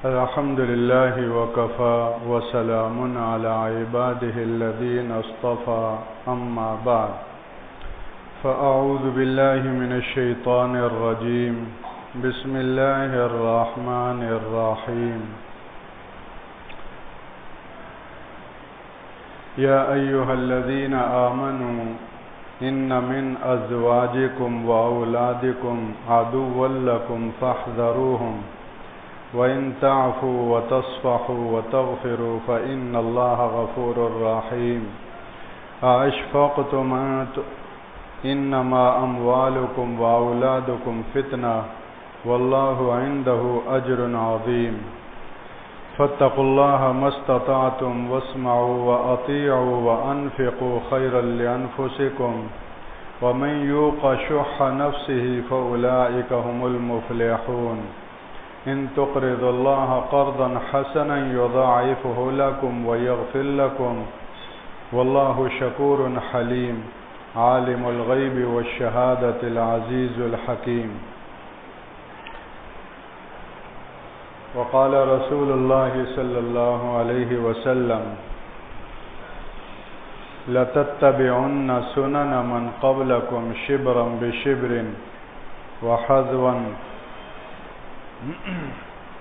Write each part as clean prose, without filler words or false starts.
الحمد لله وكفى وسلام على عباده الذين اصطفى أما بعد فأعوذ بالله من الشيطان الرجيم بسم الله الرحمن الرحيم يا أيها الذين آمنوا إن من أزواجكم وأولادكم عدوا لكم فاحذروهم وَإِن تَعْفُوا وَتَصْفَحُوا وَتَغْفِرُوا فَإِنَّ اللَّهَ غَفُورٌ رَّحِيمٌ أَأَشْفَقْتُمْ إِنَّمَا أَمْوَالُكُمْ وَأَوْلَادُكُمْ فِتْنَةٌ وَاللَّهُ عِندَهُ أَجْرٌ عَظِيمٌ فَاتَّقُوا اللَّهَ مَا اسْتَطَعْتُمْ وَاسْمَعُوا وَأَطِيعُوا وَأَنفِقُوا خَيْرًا لِّأَنفُسِكُمْ وَمَن يُوقَ شُحَّ نَفْسِهِ فَأُولَٰئِكَ هُمُ الْمُفْلِحُونَ إن تقرضوا الله قرضا حسنا يضاعفه لكم ويغفر لكم والله شكور حليم عالم الغيب والشهادة العزيز الحكيم. وقال رسول الله صلى الله عليه وسلم لتتبعن سنن من قبلكم شبرا بشبر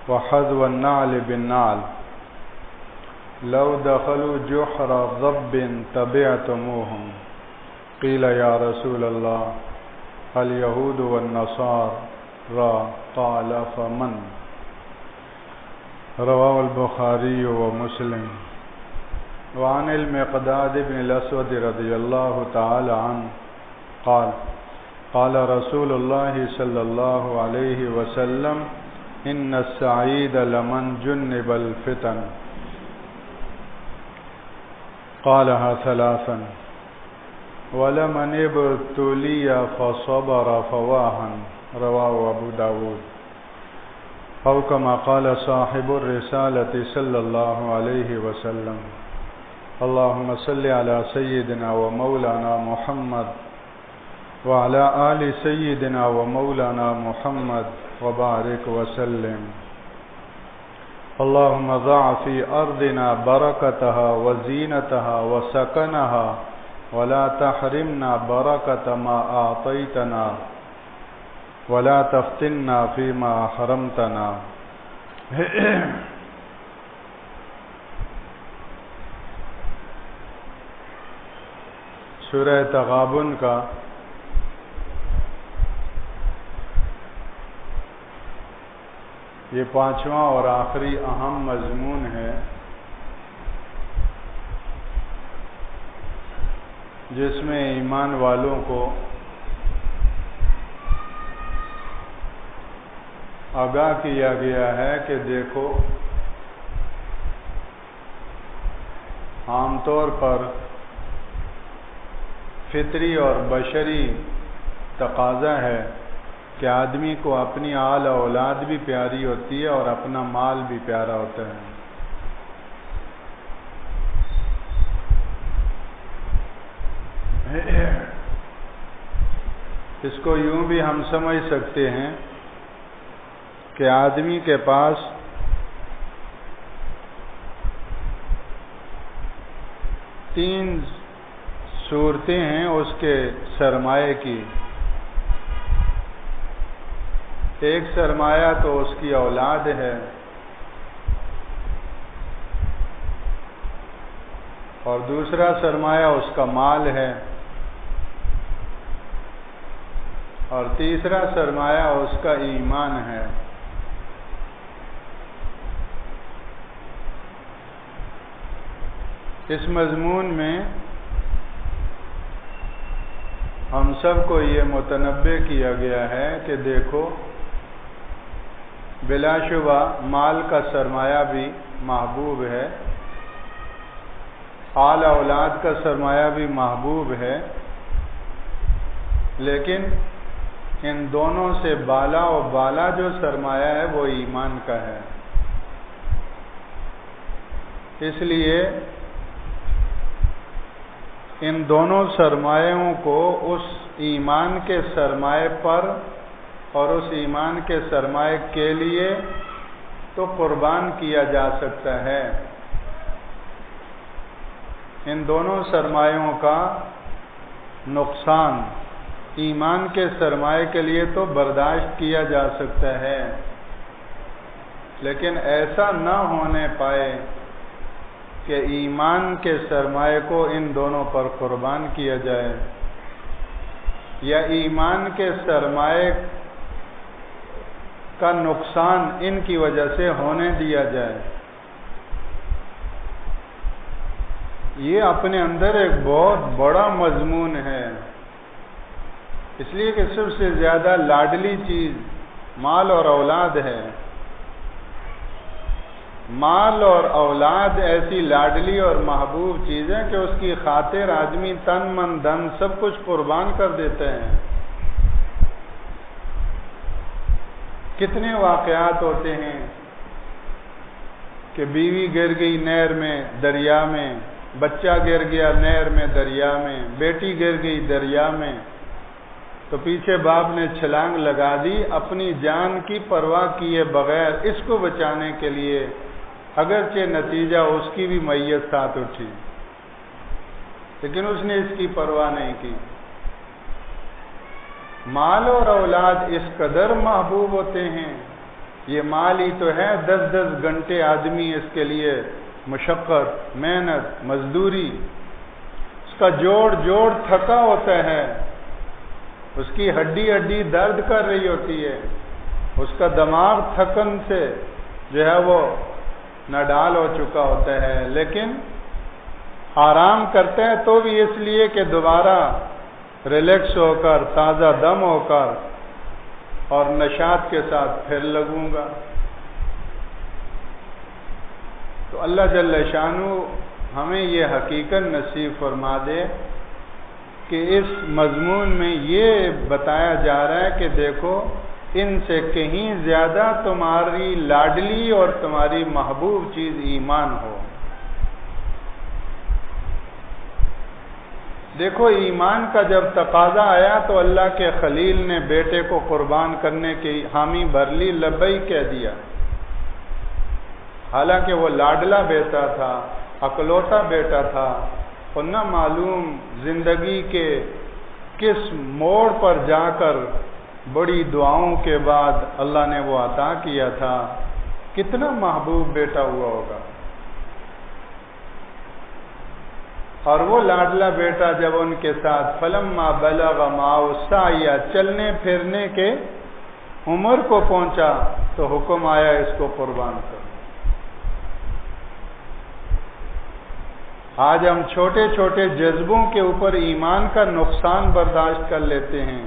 وحذو النعل بالنعل لو دخلوا جحر ضب تبعتموهم قيل يا رسول الله اليهود والنصارى قال فمن رواه البخاري ومسلم. وعن المقداد بن الأسود رضي الله تعالى عنه قال قال رسول الله صلى الله عليه وسلم إن السعيد لمن جنب الفتن قالها ثلاثا ولمن ابتلي فصبر فواها رواه أبو داود أو كما قال صاحب الرسالة صلى الله عليه وسلم. اللهم صل على سيدنا ومولانا محمد وعلى آل سيدنا ومولانا محمد وبارك وسلم. اللهم ضع في أرضنا بركتها وزينتها وسكنها ولا تحرمنا بركة ما أعطيتنا ولا تفتنا فيما حرمتنا. سورہ تغابن کا یہ پانچواں اور آخری اہم مضمون ہے جس میں ایمان والوں کو آگاہ کیا گیا ہے کہ دیکھو عام طور پر فطری اور بشری تقاضا ہے کہ آدمی کو اپنی آل اولاد بھی پیاری ہوتی ہے اور اپنا مال بھی پیارا ہوتا ہے. اس کو یوں بھی ہم سمجھ سکتے ہیں کہ آدمی کے پاس تین صورتیں ہیں اس کے سرمایے کی. ایک سرمایہ تو اس کی اولاد ہے اور دوسرا سرمایہ اس کا مال ہے اور تیسرا سرمایہ اس کا ایمان ہے. اس مضمون میں ہم سب کو یہ متنبہ کیا گیا ہے کہ دیکھو بلا شبہ مال کا سرمایہ بھی محبوب ہے، آل اولاد کا سرمایہ بھی محبوب ہے، لیکن ان دونوں سے بالا جو سرمایہ ہے وہ ایمان کا ہے. اس لیے ان دونوں سرمایوں کو اس ایمان کے سرمایے پر اور اس ایمان کے سرمایے کے لیے تو قربان کیا جا سکتا ہے۔ ان دونوں سرمایوں کا نقصان ایمان کے سرمایے کے لیے تو برداشت کیا جا سکتا ہے، لیکن ایسا نہ ہونے پائے کہ ایمان کے سرمایے کو ان دونوں پر قربان کیا جائے، یا ایمان کے سرمایے کا نقصان ان کی وجہ سے ہونے دیا جائے۔ یہ اپنے اندر ایک بہت بڑا مضمون ہے، اس لیے کہ سب سے زیادہ لاڈلی چیز مال اور اولاد ہے۔ مال اور اولاد ایسی لاڈلی اور محبوب چیز ہے کہ اس کی خاطر آدمی تن من دھن سب کچھ قربان کر دیتے ہیں۔ کتنے واقعات ہوتے ہیں کہ بیوی گر گئی نہر میں، دریا میں، بچہ گر گیا نہر میں، دریا میں، بیٹی گر گئی دریا میں، تو پیچھے باپ نے چھلانگ لگا دی اپنی جان کی پرواہ کیے بغیر اس کو بچانے کے لیے، اگرچہ نتیجہ اس کی بھی میت ساتھ اٹھی، لیکن اس نے اس کی پرواہ نہیں کی۔ مال اور اولاد اس قدر محبوب ہوتے ہیں، یہ مال ہی تو ہے 10-10 گھنٹے آدمی اس کے لیے مشقت، محنت، مزدوری، اس کا جوڑ تھکا ہوتا ہے، اس کی ہڈی ہڈی درد کر رہی ہوتی ہے، اس کا دماغ تھکن سے جو ہے وہ ناڈال ہو چکا ہوتا ہے، لیکن آرام کرتا ہے تو بھی اس لیے کہ دوبارہ ریلیکس ہو کر، تازہ دم ہو کر اور نشاط کے ساتھ پھر لگوں گا۔ تو اللہ جل شانہ ہمیں یہ حقیقت نصیب فرما دے کہ اس مضمون میں یہ بتایا جا رہا ہے کہ دیکھو ان سے کہیں زیادہ تمہاری لاڈلی اور تمہاری محبوب چیز ایمان ہو۔ دیکھو ایمان کا جب تقاضا آیا تو اللہ کے خلیل نے بیٹے کو قربان کرنے کی حامی بھر لی، لبیک کہہ دیا، حالانکہ وہ لاڈلا بیٹا تھا، اکلوتا بیٹا تھا، اور نہ معلوم زندگی کے کس موڑ پر جا کر بڑی دعاؤں کے بعد اللہ نے وہ عطا کیا تھا، کتنا محبوب بیٹا ہوا ہوگا۔ اور وہ لاڈلا بیٹا جب ان کے ساتھ فلما بلغ معه السعی، چلنے پھرنے کے عمر کو پہنچا تو حکم آیا اس کو قربان کرو۔ آج ہم چھوٹے چھوٹے جذبوں کے اوپر ایمان کا نقصان برداشت کر لیتے ہیں،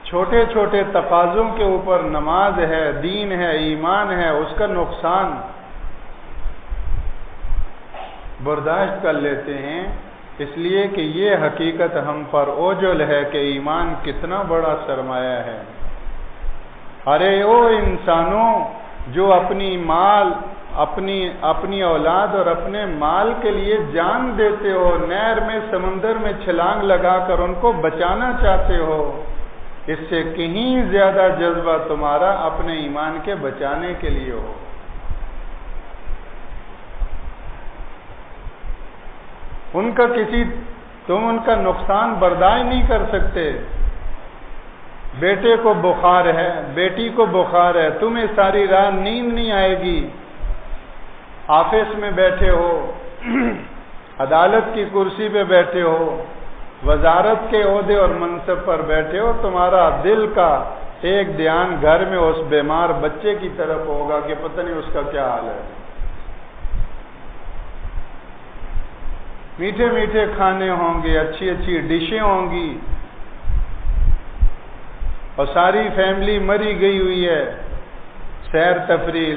چھوٹے چھوٹے تقاضوں کے اوپر نماز ہے، دین ہے، ایمان ہے، اس کا نقصان برداشت کر لیتے ہیں، اس لیے کہ یہ حقیقت ہم پر اوجل ہے کہ ایمان کتنا بڑا سرمایہ ہے۔ ارے او انسانوں جو اپنی مال، اپنی اولاد اور اپنے مال کے لیے جان دیتے ہو، نہر میں سمندر میں چھلانگ لگا کر ان کو بچانا چاہتے ہو، اس سے کہیں زیادہ جذبہ تمہارا اپنے ایمان کے بچانے کے لیے ہو۔ تم ان کا نقصان برداشت نہیں کر سکتے۔ بیٹے کو بخار ہے، بیٹی کو بخار ہے، تمہیں ساری رات نیند نہیں آئے گی، آفس میں بیٹھے ہو، عدالت کی کرسی پہ بیٹھے ہو، وزارت کے عہدے اور منصب پر بیٹھے ہو، تمہارا دل کا ایک دھیان گھر میں اس بیمار بچے کی طرف ہوگا کہ پتہ نہیں اس کا کیا حال ہے۔ میٹھے میٹھے کھانے ہوں گے، اچھی اچھی ڈشیں ہوں گی، اور ساری فیملی مری گئی ہوئی ہے، سیر تفریح،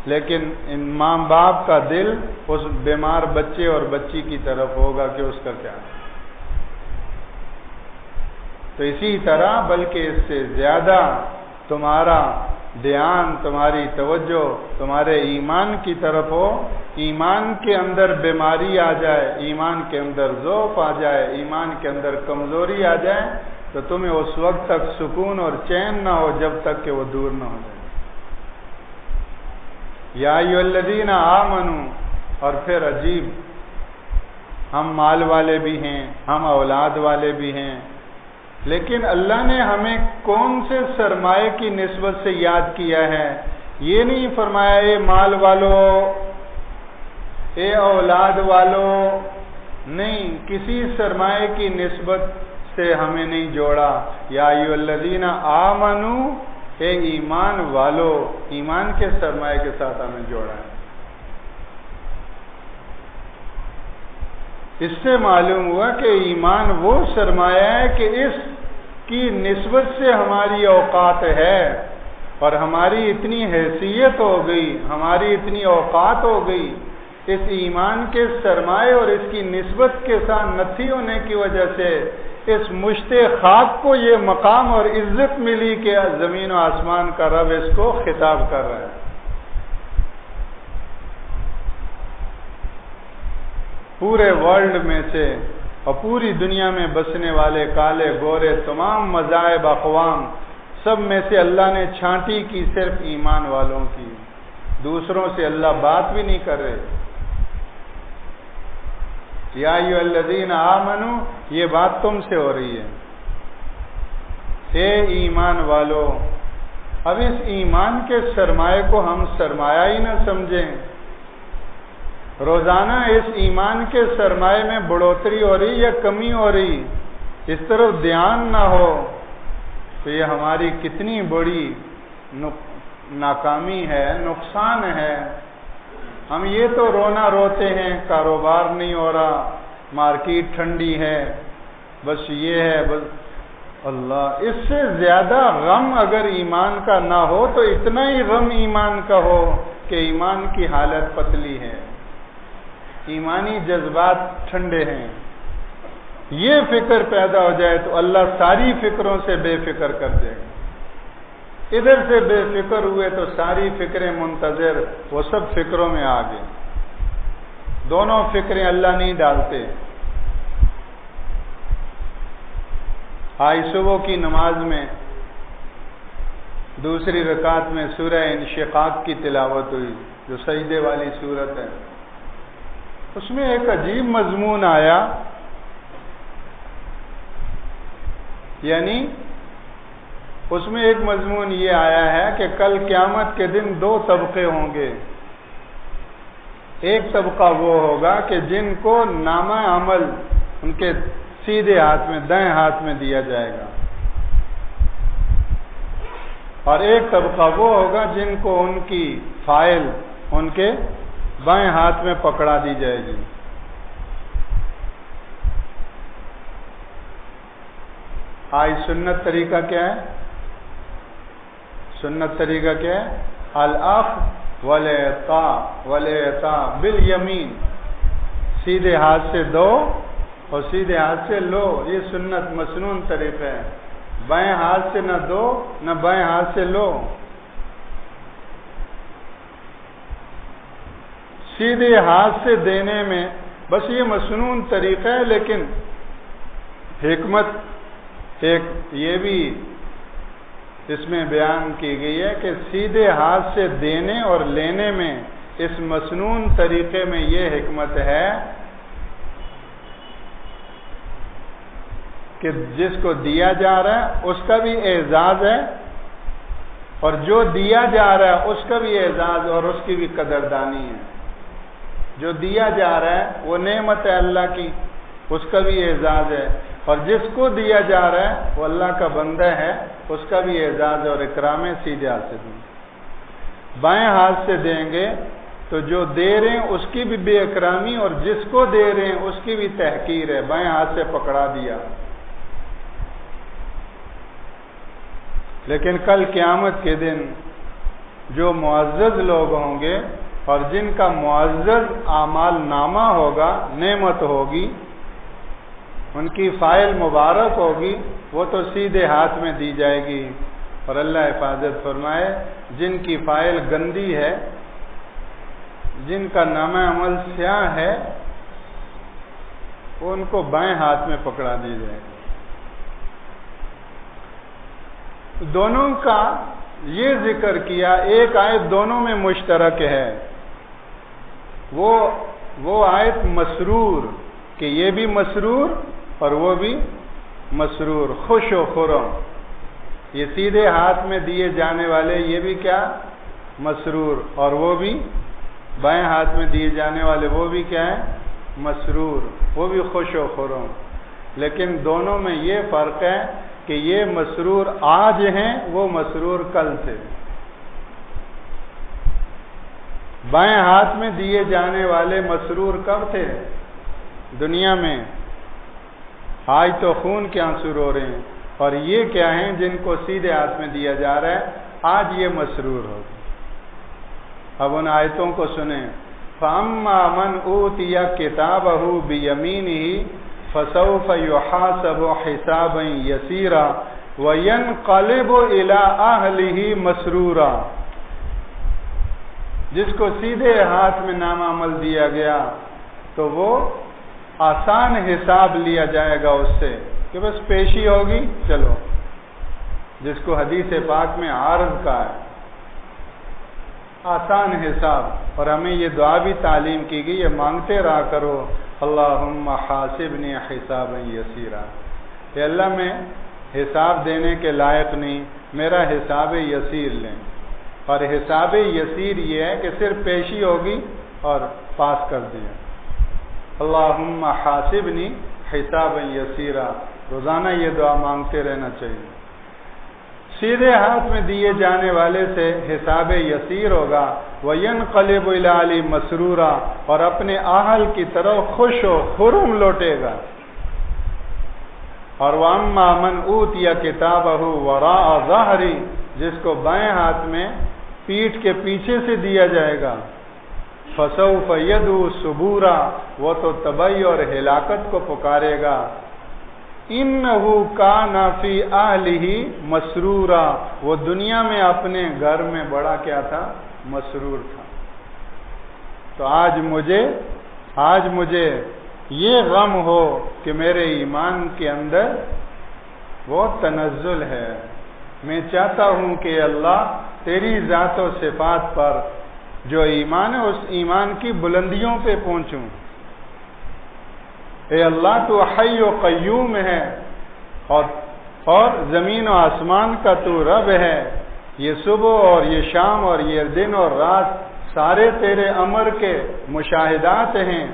لیکن ان ماں باپ کا دل اس بیمار بچے اور بچی کی طرف ہوگا کہ اس کا کیا ہے۔ تو اسی طرح بلکہ اس سے زیادہ تمہارا دھیان، تمہاری توجہ تمہارے ایمان کی طرف ہو، ایمان کے اندر بیماری آ جائے، ایمان کے اندر ضعف آ جائے، ایمان کے اندر کمزوری آ جائے، تو تمہیں اس وقت تک سکون اور چین نہ ہو جب تک کہ وہ دور نہ ہو جائے۔ یا ایھا الذین آمنوا، اور پھر عجیب، ہم مال والے بھی ہیں، ہم اولاد والے بھی ہیں، لیکن اللہ نے ہمیں کون سے سرمایے کی نسبت سے یاد کیا ہے؟ یہ نہیں فرمایا اے مال والو، اے اولاد والو، نہیں، کسی سرمایے کی نسبت سے ہمیں نہیں جوڑا۔ یا ایھا الذین آمنوا، اے ایمان والو، ایمان کے سرمایے کے ساتھ ہمیں جوڑا ہے۔ اس سے معلوم ہوا کہ ایمان وہ سرمایہ ہے کہ اس کی نسبت سے ہماری اوقات ہے، اور ہماری اتنی حیثیت ہو گئی، ہماری اتنی اوقات ہو گئی، اس ایمان کے سرمایے اور اس کی نسبت کے ساتھ نتھی ہونے کی وجہ سے اس مشت خاک کو یہ مقام اور عزت ملی کہ زمین و آسمان کا رب اس کو خطاب کر رہا ہے۔ پورے ورلڈ میں سے اور پوری دنیا میں بسنے والے کالے گورے تمام مذاہب اقوام، سب میں سے اللہ نے چھانٹی کی صرف ایمان والوں کی، دوسروں سے اللہ بات بھی نہیں کر رہے۔ یا ایھا الذین آمنوا، یہ بات تم سے ہو رہی ہے، اے ایمان والو۔ اب اس ایمان کے سرمایے کو ہم سرمایہ ہی نہ سمجھیں، روزانہ اس ایمان کے سرمایے میں بڑھوتری ہو رہی یا کمی ہو رہی، اس طرف دھیان نہ ہو، تو یہ ہماری کتنی بڑی ناکامی ہے، نقصان ہے۔ ہم یہ تو رونا روتے ہیں کاروبار نہیں ہو رہا، مارکیٹ ٹھنڈی ہے، بس یہ ہے، بس اللہ، اس سے زیادہ غم اگر ایمان کا نہ ہو تو اتنا ہی غم ایمان کا ہو کہ ایمان کی حالت پتلی ہے، ایمانی جذبات ٹھنڈے ہیں۔ یہ فکر پیدا ہو جائے تو اللہ ساری فکروں سے بے فکر کر دے گا۔ ادھر سے بے فکر ہوئے تو ساری فکریں منتظر، وہ سب فکروں میں آ گئے۔ دونوں فکریں اللہ نہیں ڈالتے۔ آج صبح کی نماز میں دوسری رکعت میں سورہ انشقاق کی تلاوت ہوئی، جو سجدے والی سورت ہے۔ اس میں ایک عجیب مضمون آیا، یعنی اس میں ایک مضمون یہ آیا ہے کہ کل قیامت کے دن دو طبقے ہوں گے۔ ایک طبقہ وہ ہوگا کہ جن کو نامہ عمل ان کے سیدھے ہاتھ میں، دائیں ہاتھ میں دیا جائے گا، اور ایک طبقہ وہ ہوگا جن کو ان کی فائل ان کے بائیں ہاتھ میں پکڑا دی جائے گی۔ آج سنت طریقہ کیا ہے؟ سنت طریقہ کیا ہے؟ الاخذ والاعطاء بالیمین، سیدھے ہاتھ سے دو اور سیدھے ہاتھ سے لو، یہ سنت مسنون طریقہ ہے۔ بائیں ہاتھ سے نہ دو نہ بائیں ہاتھ سے لو، سیدھے ہاتھ سے دینے میں بس یہ مسنون طریقہ ہے، لیکن حکمت ایک یہ بھی اس میں بیان کی گئی ہے کہ سیدھے ہاتھ سے دینے اور لینے میں اس مسنون طریقے میں یہ حکمت ہے کہ جس کو دیا جا رہا ہے اس کا بھی اعزاز ہے، اور جو دیا جا رہا ہے اس کا بھی اعزاز اور اس کی بھی قدردانی ہے۔ جو دیا جا رہا ہے وہ نعمت ہے اللہ کی، اس کا بھی اعزاز ہے، اور جس کو دیا جا رہا ہے وہ اللہ کا بندہ ہے، اس کا بھی اعزاز اور اکرام ہے۔ سیدھے ہاتھ سے دیں، بائیں ہاتھ سے دیں گے تو جو دے رہے ہیں اس کی بھی بے اکرامی، اور جس کو دے رہے ہیں اس کی بھی تحقیر ہے، بائیں ہاتھ سے پکڑا دیا۔ لیکن کل قیامت کے دن جو معزز لوگ ہوں گے اور جن کا معزز اعمال نامہ ہوگا، نعمت ہوگی، ان کی فائل مبارک ہوگی، وہ تو سیدھے ہاتھ میں دی جائے گی، اور اللہ حفاظت فرمائے جن کی فائل گندی ہے، جن کا نامہ عمل سیاہ ہے، وہ ان کو بائیں ہاتھ میں پکڑا دی جائے گی۔ دونوں کا یہ ذکر کیا، ایک آیت دونوں میں مشترک ہے، وہ آیت مسرور، کہ یہ بھی مسرور اور وہ بھی مسرور، خوش و خرم۔ یہ سیدھے ہاتھ میں دیے جانے والے یہ بھی کیا؟ مسرور، اور وہ بھی بائیں ہاتھ میں دیے جانے والے وہ بھی کیا ہے؟ مسرور، وہ بھی خوش و خرم۔ لیکن دونوں میں یہ فرق ہے کہ یہ مسرور آج ہیں، وہ مسرور کل تھے۔ بائیں ہاتھ میں دیے جانے والے مسرور کب تھے؟ دنیا میں، آج تو خون کے آنسو رو رہے ہیں، اور یہ کیا ہیں جن کو سیدھے ہاتھ میں دیا جا رہا ہے، آج یہ مسرور ہو۔ اب ان آیتوں کو سنیں۔ فَأَمَّا مَنْ أُوتِيَ كِتَابَهُ بِيَمِينِهِ فَسَوْفَ يُحَاسَبُ حِسَابًا يَسِيرًا وَيَنْقَلِبُ إِلَىٰ أَهْلِهِ مَسْرُورًا۔ جس کو سیدھے ہاتھ میں نام عمل دیا گیا تو وہ آسان حساب لیا جائے گا اس سے، کہ بس پیشی ہوگی، چلو، جس کو حدیث پاک میں عارض کا ہے، آسان حساب۔ اور ہمیں یہ دعا بھی تعلیم کی گئی، یہ مانگتے رہا کرو، اللہم حاسبنی حسابا یسیرا، کہ اللہ میں حساب دینے کے لائق نہیں، میرا حساب یسیر لیں۔ اور حساب یسیر یہ ہے کہ صرف پیشی ہوگی اور پاس کر دیا۔ اللہم حاسبنی حسابا یسیرا، روزانہ یہ دعا مانگتے رہنا چاہیے۔ سیدھے ہاتھ میں دیے جانے والے سے حساب یسیر ہوگا، وَيَنْقَلِبُ إِلَىٰ أَهْلِهِ مَسْرُورًا، اور اپنے اہل کی طرف خوش و خرم لوٹے گا۔ اور وَأَمَّا مَنْ أُوتِيَ كِتَابَهُ وَرَاءَ ظَهْرِهِ، جس کو بائیں ہاتھ میں پیٹھ کے پیچھے سے دیا جائے گا، فَسَوْفَ يَدْعُو ثُبُورًا، وہ تو تباہی اور ہلاکت کو پکارے گا۔ اِنَّهُ كَانَ فِي أَهْلِهِ مَسْرُورًا، وہ دنیا میں اپنے گھر میں بڑا کیا تھا؟ مسرور تھا۔ تو آج مجھے یہ غم ہو کہ میرے ایمان کے اندر وہ تنزل ہے، میں چاہتا ہوں کہ اللہ تیری ذات و صفات پر جو ایمان ہے اس ایمان کی بلندیوں پہ پہنچوں۔ اے اللہ تو حی و قیوم ہے، اور زمین و آسمان کا تو رب ہے، یہ صبح اور یہ شام اور یہ دن اور رات سارے تیرے امر کے مشاہدات ہیں،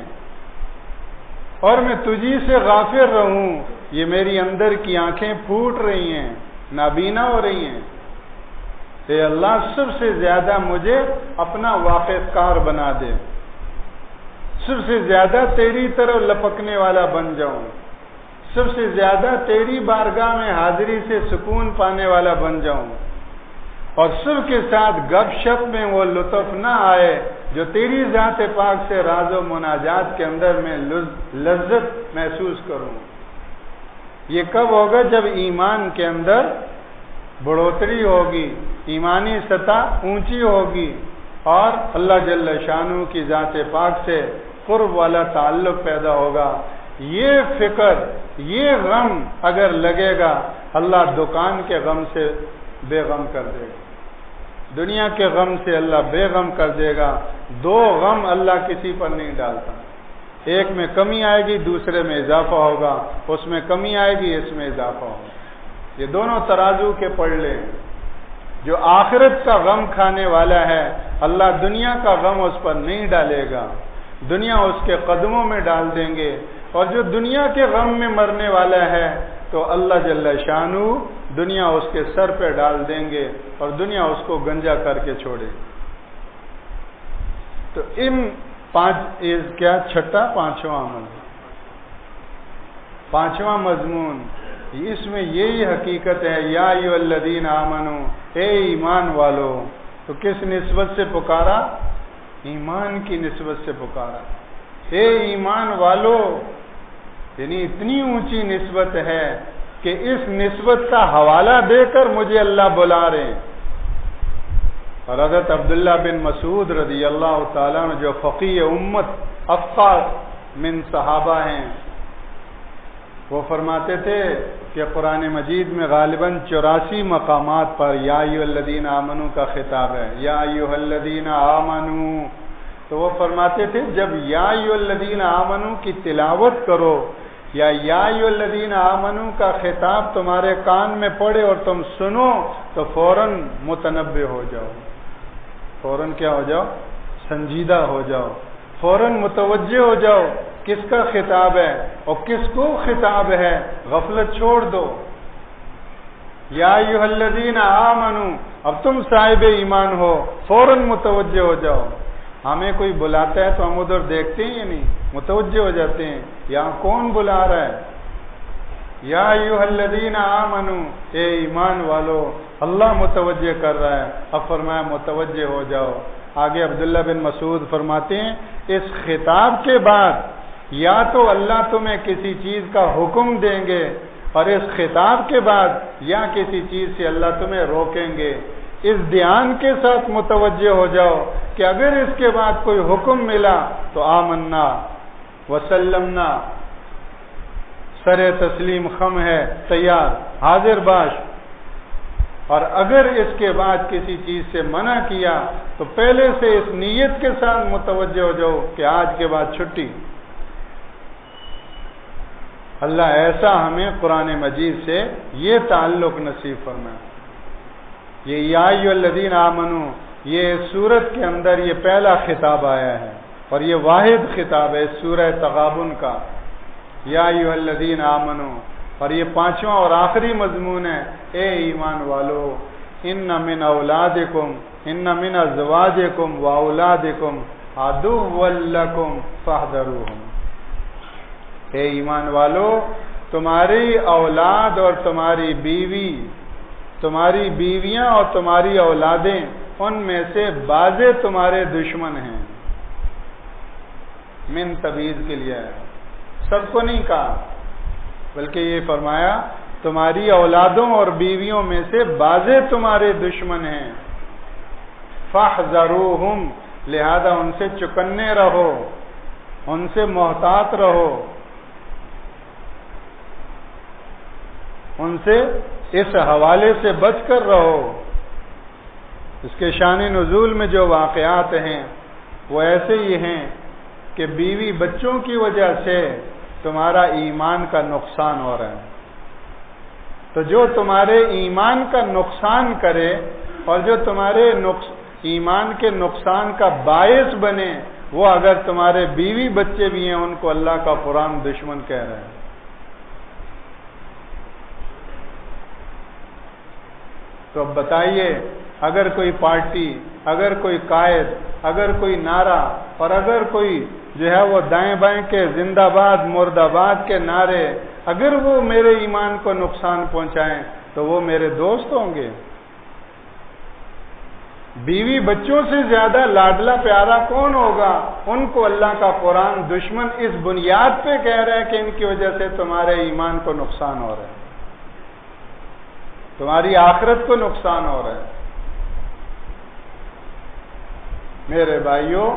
اور میں تجھی سے غافل رہوں، یہ میری اندر کی آنکھیں پھوٹ رہی ہیں، نابینا ہو رہی ہیں۔ اے اللہ سب سے زیادہ مجھے اپنا واقف کار بنا دے، سب سے زیادہ تیری طرف لپکنے والا بن جاؤں، سب سے زیادہ تیری بارگاہ میں حاضری سے سکون پانے والا بن جاؤں، اور سب کے ساتھ گپ شپ میں وہ لطف نہ آئے جو تیری ذات پاک سے راز و مناجات کے اندر میں لذت محسوس کروں۔ یہ کب ہوگا؟ جب ایمان کے اندر بڑھوتری ہوگی، ایمانی سطح اونچی ہوگی، اور اللہ جل شانہ کی ذات پاک سے قرب والا تعلق پیدا ہوگا۔ یہ فکر، یہ غم اگر لگے گا، اللہ دکان کے غم سے بے غم کر دے گا، دنیا کے غم سے اللہ بے غم کر دے گا۔ دو غم اللہ کسی پر نہیں ڈالتا، ایک میں کمی آئے گی، دوسرے میں اضافہ ہوگا، اس میں کمی آئے گی، اس میں اضافہ ہوگا۔ یہ دونوں ترازو کے پلڑے ہیں۔ جو آخرت کا غم کھانے والا ہے، اللہ دنیا کا غم اس پر نہیں ڈالے گا، دنیا اس کے قدموں میں ڈال دیں گے۔ اور جو دنیا کے غم میں مرنے والا ہے تو اللہ جل شانہ دنیا اس کے سر پہ ڈال دیں گے، اور دنیا اس کو گنجا کر کے چھوڑے گی۔ تو ان پانچواں مضمون، اس میں یہی حقیقت ہے، یا ایھا الذین آمنو، اے ایمان والو۔ تو کس نسبت سے پکارا؟ ایمان کی نسبت سے پکارا، اے ایمان والو، یعنی اتنی اونچی نسبت ہے کہ اس نسبت کا حوالہ دے کر مجھے اللہ بلا رہے ہیں۔ اور حضرت عبداللہ بن مسعود رضی اللہ تعالیٰ عنہ جو فقیہ امت افقہ من صحابہ ہیں، وہ فرماتے تھے کہ قرآن مجید میں غالباً 84 مقامات پر یا ایھا الذین آمنو کا خطاب ہے، یا ایھا الذین آمنو. تو وہ فرماتے تھے جب یا ایھا الذین آمنو کی تلاوت کرو یا ایھا الذین آمنو کا خطاب تمہارے کان میں پڑے اور تم سنو تو فوراً متنبہ ہو جاؤ، فوراً کیا ہو جاؤ؟ سنجیدہ ہو جاؤ، فوراً متوجہ ہو جاؤ کس کا خطاب ہے اور کس کو خطاب ہے، غفلت چھوڑ دو. یا ایھا الذین آمنو، اب تم صاحب ایمان ہو، فوراً متوجہ ہو جاؤ. ہمیں کوئی بلاتا ہے تو ہم ادھر دیکھتے ہیں یا نہیں؟ متوجہ ہو جاتے ہیں یہاں کون بلا رہا ہے. یا ایھا الذین آمنو، اے ایمان والو، اللہ متوجہ کر رہا ہے. اب فرمایا متوجہ ہو جاؤ. آگے عبداللہ بن مسعود فرماتے ہیں اس خطاب کے بعد یا تو اللہ تمہیں کسی چیز کا حکم دیں گے اور اس خطاب کے بعد یا کسی چیز سے اللہ تمہیں روکیں گے. اس دھیان کے ساتھ متوجہ ہو جاؤ کہ اگر اس کے بعد کوئی حکم ملا تو آمنا وسلمنا، سر تسلیم خم ہے، تیار حاضر باش. اور اگر اس کے بعد کسی چیز سے منع کیا تو پہلے سے اس نیت کے ساتھ متوجہ ہو جاؤ کہ آج کے بعد چھٹی. اللہ ایسا ہمیں قرآن مجید سے یہ تعلق نصیب فرمائے. یہ یا ایھا الذین آمنو، یہ سورت کے اندر یہ پہلا خطاب آیا ہے اور یہ واحد خطاب ہے سورہ تغابن کا، یا ایھا الذین آمنو. اور یہ پانچواں اور آخری مضمون ہے، اے ایمان والو، ان من اولادکم، ان من ازواجکم و اولادکم عدو لکم فاحذروہم. اے ایمان والو، تمہاری اولاد اور تمہاری بیوی، تمہاری بیویاں اور تمہاری اولادیں، ان میں سے بعضے تمہارے دشمن ہیں. من تبعیض کے لیے ہے، سب کو نہیں کہا، بلکہ یہ فرمایا تمہاری اولادوں اور بیویوں میں سے بعضے تمہارے دشمن ہیں. فاحذروہم، لہذا ان سے چکنے رہو، ان سے محتاط رہو، ان سے اس حوالے سے بچ کر رہو. اس کے شان نزول میں جو واقعات ہیں وہ ایسے ہی ہیں کہ بیوی بچوں کی وجہ سے تمہارا ایمان کا نقصان ہو رہا ہے. تو جو تمہارے ایمان کا نقصان کرے اور جو تمہارے ایمان کے نقصان کا باعث بنے، وہ اگر تمہارے بیوی بچے بھی ہیں ان کو اللہ کا قرآن دشمن کہہ رہا ہے. تو اب بتائیے، اگر کوئی پارٹی، اگر کوئی قائد، اگر کوئی نعرہ اور اگر کوئی جو ہے وہ دائیں بائیں کے زندہ باد مرد آباد کے نعرے، اگر وہ میرے ایمان کو نقصان پہنچائیں تو وہ میرے دوست ہوں گے. بیوی بچوں سے زیادہ لاڈلا پیارا کون ہوگا؟ ان کو اللہ کا قرآن دشمن اس بنیاد پہ کہہ رہا ہے کہ ان کی وجہ سے تمہارے ایمان کو نقصان ہو رہا ہے، تمہاری آخرت کو نقصان ہو رہا ہے. میرے بھائیوں،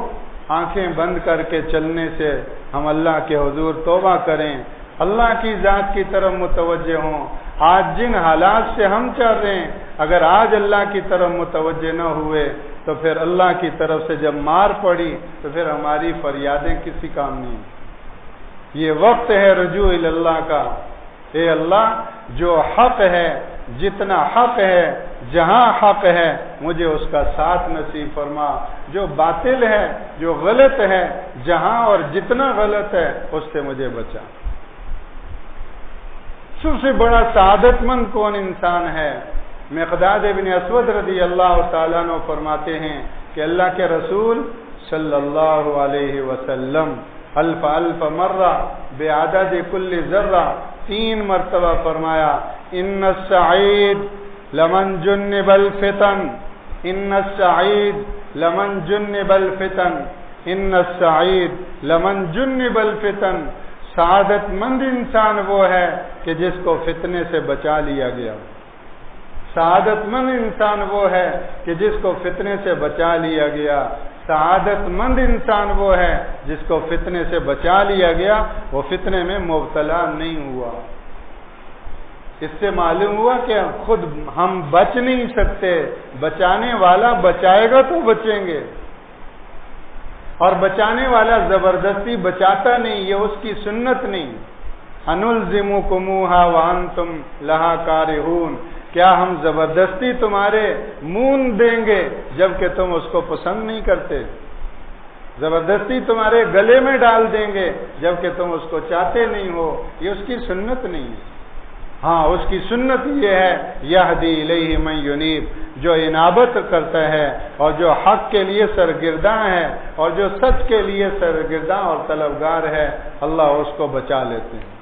آنکھیں بند کر کے چلنے سے ہم اللہ کے حضور توبہ کریں، اللہ کی ذات کی طرف متوجہ ہوں. آج جن حالات سے ہم چل رہے ہیں، اگر آج اللہ کی طرف متوجہ نہ ہوئے تو پھر اللہ کی طرف سے جب مار پڑی تو پھر ہماری فریادیں کسی کام نہیں. یہ وقت ہے رجوع اللہ کا. اے اللہ، جو حق ہے، جتنا حق ہے، جہاں حق ہے، مجھے اس کا ساتھ نصیب فرما. جو باطل ہے، جو غلط ہے، جہاں اور جتنا غلط ہے، اس سے مجھے بچا. سب سے بڑا سعادت مند کون انسان ہے؟ مقداد ابن اسود رضی اللہ تعالیٰ عنہ فرماتے ہیں کہ اللہ کے رسول صلی اللہ علیہ وسلم الف الف مرہ بعدد کل ذرہ، 3 مرتبہ فرمایا، ان السعید لمن جنب الفتن، ان السعید لمن جنب الفتن، ان السعید لمن جنب الفتن. سعادت مند انسان وہ ہے کہ جس کو فتنے سے بچا لیا گیا. سعادت مند انسان وہ ہے کہ جس کو فتنے سے بچا لیا گیا. سعادت مند انسان وہ ہے جس کو فتنے سے بچا لیا گیا، وہ فتنے میں مبتلا نہیں ہوا۔ اس سے معلوم ہوا کہ خود ہم بچ نہیں سکتے، بچانے والا بچائے گا تو بچیں گے، اور بچانے والا زبردستی بچاتا نہیں، یہ اس کی سنت نہیں۔ انلزمکموہا وانتم لہا کارہون، کیا ہم زبردستی تمہارے منہ دیں گے جبکہ تم اس کو پسند نہیں کرتے؟ زبردستی تمہارے گلے میں ڈال دیں گے جبکہ تم اس کو چاہتے نہیں ہو، یہ اس کی سنت نہیں ہے۔ ہاں، اس کی سنت یہ ہے یہدی الیہ من ینیب، جو انابت کرتا ہے اور جو حق کے لیے سرگرداں ہے اور جو سچ کے لیے سرگرداں اور طلبگار ہے، اللہ اس کو بچا لیتے ہیں۔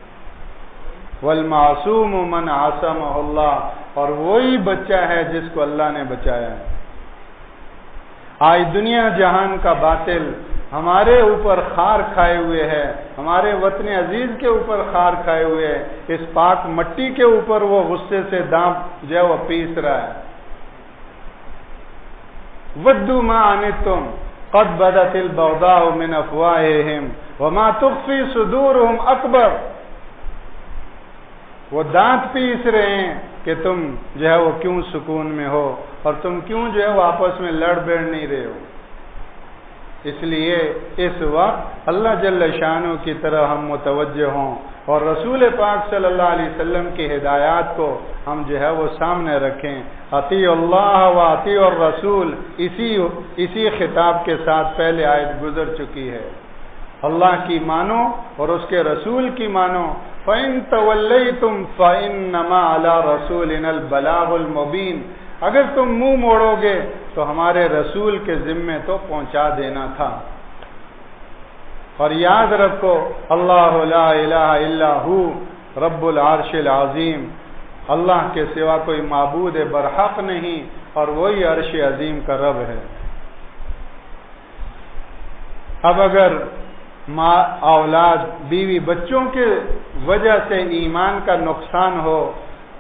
والمعصوم من عصمہ اللہ، اور وہی بچہ ہے جس کو اللہ نے بچایا ہے۔ آج دنیا جہان کا باطل ہمارے اوپر خار کھائے ہوئے ہے، ہمارے وطن عزیز کے اوپر خار کھائے ہوئے ہے، اس پاک مٹی کے اوپر وہ غصے سے دانت جو ہے وہ پیس رہا ہے۔ ودوا ما عنتم قد بدت البغضاء من افواہہم وما تخفی صدورہم اکبر، وہ دانت پیس رہے ہیں کہ تم جو ہے وہ کیوں سکون میں ہو اور تم کیوں جو ہے وہ آپس میں لڑ بیڑ نہیں رہے ہو۔ اس لیے اس وقت اللہ جل شانہ کی طرح ہم متوجہ ہوں اور رسول پاک صلی اللہ علیہ وسلم کی ہدایات کو ہم جو ہے وہ سامنے رکھیں۔ اطیع اللہ و اطیع الرسول، اسی خطاب کے ساتھ پہلے آیت گزر چکی ہے۔ اللہ کی مانو اور اس کے رسول کی مانو۔ فَإِن تَوَلَّيْتُمْ فَإِنَّمَا عَلَى رَسُولِنَا الْبَلَاغُ الْمُبِينُ، اگر تم منہ موڑو گے تو ہمارے رسول کے ذمے تو پہنچا دینا تھا۔ اور یاد رکھو، اللہ لا الہ الا ہو رب العرش العظیم، اللہ کے سوا کوئی معبود برحق نہیں اور وہی عرش عظیم کا رب ہے۔ اب اگر ماں، اولاد، بیوی، بچوں کے وجہ سے ایمان کا نقصان ہو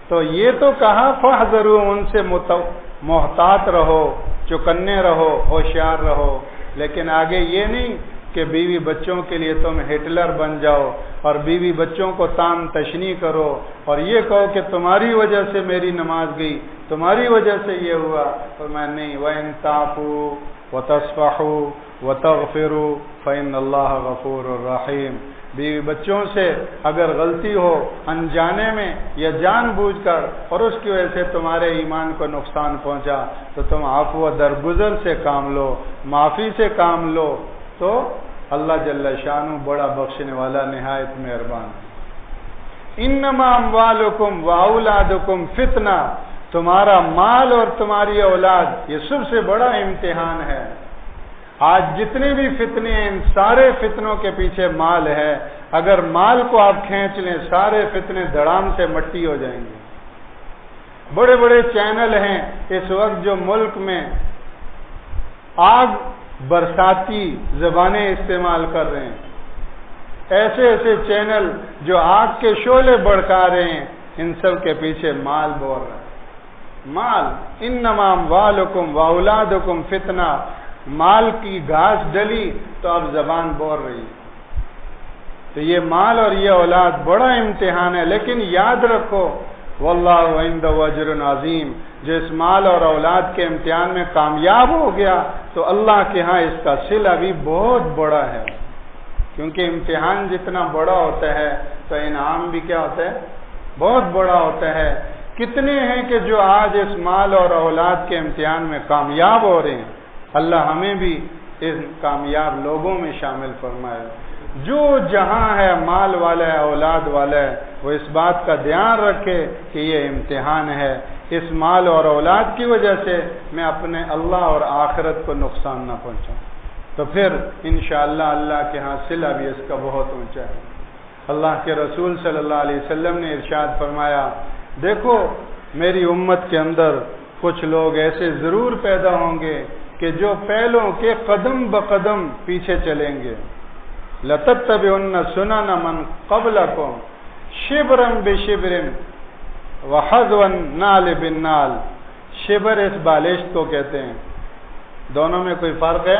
تو یہ تو کہا فاحذروا، ان سے محتاط رہو، چوکنے رہو، ہوشیار رہو، لیکن آگے یہ نہیں کہ بیوی بچوں کے لیے تم ہٹلر بن جاؤ اور بیوی بچوں کو تان تشنی کرو اور یہ کہو کہ تمہاری وجہ سے میری نماز گئی، تمہاری وجہ سے یہ ہوا۔ تو میں نہیں، وَإِن تَعْفُوا وَتَصْفَحُوا وَتَغْفِرُوا فَإِنَّ اللَّهَ غَفُورٌ رَحِيمٌ، بیوی بچوں سے اگر غلطی ہو انجانے میں یا جان بوجھ کر اور اس کی وجہ سے تمہارے ایمان کو نقصان پہنچا تو تم عفو و درگزر سے کام لو، معافی سے کام لو، تو اللہ جل شانہ بڑا بخشنے والا، نہایت مہربان۔ انما اموالکم واولادکم فتنہ، تمہارا مال اور تمہاری اولاد یہ سب سے بڑا امتحان ہے۔ آج جتنے بھی فتنے ہیں، ان سارے فتنوں کے پیچھے مال ہے۔ اگر مال کو آپ کھینچ لیں، سارے فتنے دھڑام سے مٹی ہو جائیں گے۔ بڑے بڑے چینل ہیں اس وقت جو ملک میں آگ برساتی زبانیں استعمال کر رہے ہیں، ایسے ایسے چینل جو آگ کے شعلے بڑھکا رہے ہیں، ان سب کے پیچھے مال بول رہا ہے۔ مال، انما اموالکم واولادکم فتنہ، مال کی گھاس ڈلی تو اب زبان بول رہی ہے۔ تو یہ مال اور یہ اولاد بڑا امتحان ہے، لیکن یاد رکھو واللہ عندہ اجر عظیم، جو اس مال اور اولاد کے امتحان میں کامیاب ہو گیا تو اللہ کے ہاں اس کا صلہ بھی بہت بڑا ہے، کیونکہ امتحان جتنا بڑا ہوتا ہے تو انعام بھی کیا ہوتا ہے؟ بہت بڑا ہوتا ہے۔ کتنے ہیں کہ جو آج اس مال اور اولاد کے امتحان میں کامیاب ہو رہے ہیں، اللہ ہمیں بھی اس کامیاب لوگوں میں شامل فرمائے۔ جو جہاں ہے مال والا ہے، اولاد والا ہے، وہ اس بات کا دھیان رکھے کہ یہ امتحان ہے، اس مال اور اولاد کی وجہ سے میں اپنے اللہ اور آخرت کو نقصان نہ پہنچاؤں، تو پھر انشاءاللہ اللہ کے ہاں صلہ بھی اس کا بہت اونچا ہے۔ اللہ کے رسول صلی اللہ علیہ وسلم نے ارشاد فرمایا، دیکھو میری امت کے اندر کچھ لوگ ایسے ضرور پیدا ہوں گے کہ جو پہلوں کے قدم بقدم پیچھے چلیں گے۔ لَتَتَّبِعُنَّ سُنَنَ مَنْ قَبْلَكُمْ شِبْرًا بِشِبْرٍ وَحَذْوًا نَالِ بِالنَّالِ، شبر اس بالشت کو کہتے ہیں، دونوں میں کوئی فرق ہے؟